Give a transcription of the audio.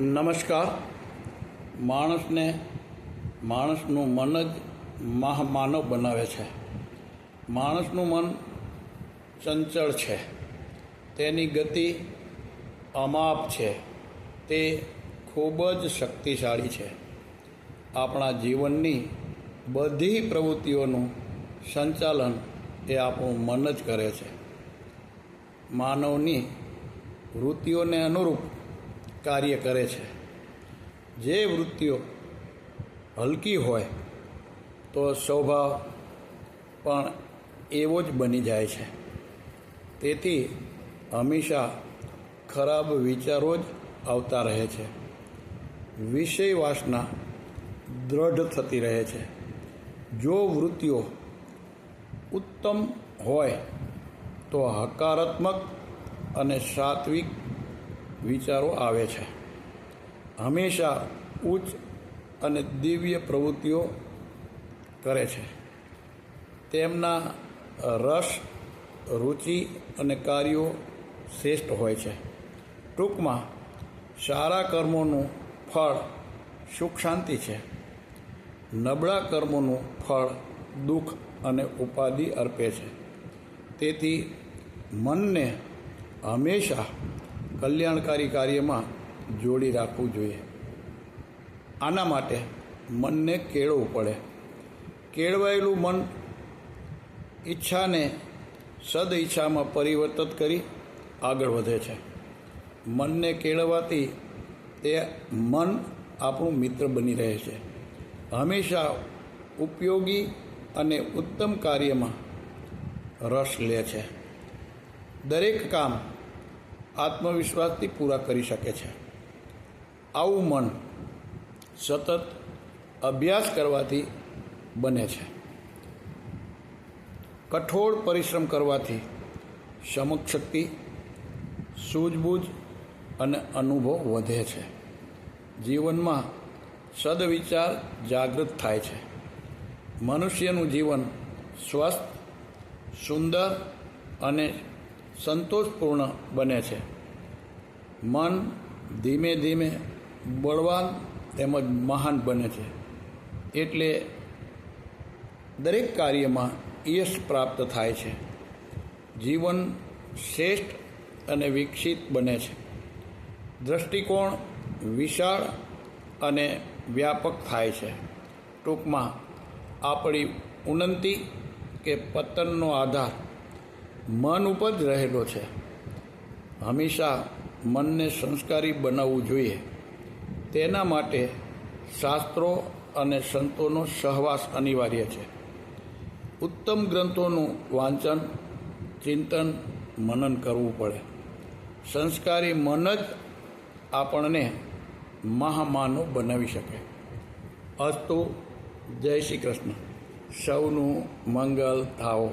નમસ્કાર. માણસનું મન જ મહામાનવ બનાવે છે. માણસનું મન ચંચળ છે, તેની ગતિ અમાપ છે, તે ખૂબ જ શક્તિશાળી છે. આપણા જીવનની બધી પ્રવૃત્તિઓનું સંચાલન એ આપણું મન જ કરે છે. માનવની વૃત્તિઓને અનુરૂપ કાર્ય કરે છે. જે વૃત્તિઓ હલકી હોય તો સ્વભાવ પણ એવો જ બની જાય છે. તેથી હંમેશા ખરાબ વિચારો જ આવતા રહે છે. વિષય વાસના દૃઢ થતી રહે છે. જો વૃત્તિઓ ઉત્તમ હોય તો હકારાત્મક અને સાત્વિક વિચારો આવે છે. હંમેશા ઉચ્ચ અને દિવ્ય પ્રવૃત્તિઓ કરે છે. તેમના રસ, રુચિ અને કાર્યો શ્રેષ્ઠ હોય છે. ટૂંકમાં સારા કર્મોનું ફળ સુખ શાંતિ છે. નબળા કર્મોનું ફળ દુઃખ અને ઉપાધિ અર્પે છે. તેથી મનને હંમેશા કલ્યાણકારી કાર્યમાં જોડી રાખવું જોઈએ. આના માટે મનને કેળવવું પડે. કેળવાયેલું મન ઈચ્છાને સદઈચ્છામાં પરિવર્તિત કરી આગળ વધે છે. મનને કેળવવાથી તે મન આપણું મિત્ર બની રહે છે. હંમેશા ઉપયોગી અને ઉત્તમ કાર્યમાં રસ લે છે. દરેક કામ આત્મવિશ્વાસથી પૂરા કરી શકે છે. આવું મન સતત અભ્યાસ કરવાથી બને છે. કઠોર પરિશ્રમ કરવાથી સમજશક્તિ, સૂઝબૂઝ અને અનુભવ વધે છે. જીવનમાં સદવિચાર જાગૃત થાય છે. મનુષ્યનું જીવન સ્વસ્થ, સુંદર અને સંતોષપૂર્ણ બને છે. મન ધીમે ધીમે બળવાન તેમજ મહાન બને છે. એટલે દરેક કાર્યમાં યશ પ્રાપ્ત થાય છે. જીવન શ્રેષ્ઠ અને વિકસિત બને છે. દૃષ્ટિકોણ વિશાળ અને વ્યાપક થાય છે. ટૂંકમાં આપણી ઉન્નતિ કે પતનનો આધાર મન ઉપર જ રહેલો છે. હંમેશા મનને સંસ્કારી બનાવવું જોઈએ. તેના માટે શાસ્ત્રો અને સંતોનો સહવાસ અનિવાર્ય છે. ઉત્તમ ગ્રંથોનું વાંચન, ચિંતન, મનન કરવું પડે. સંસ્કારી મન જ આપણને મહામાનવ બનાવી શકે. અસ્તુ. જય શ્રી કૃષ્ણ. સૌનું મંગલ થાઓ.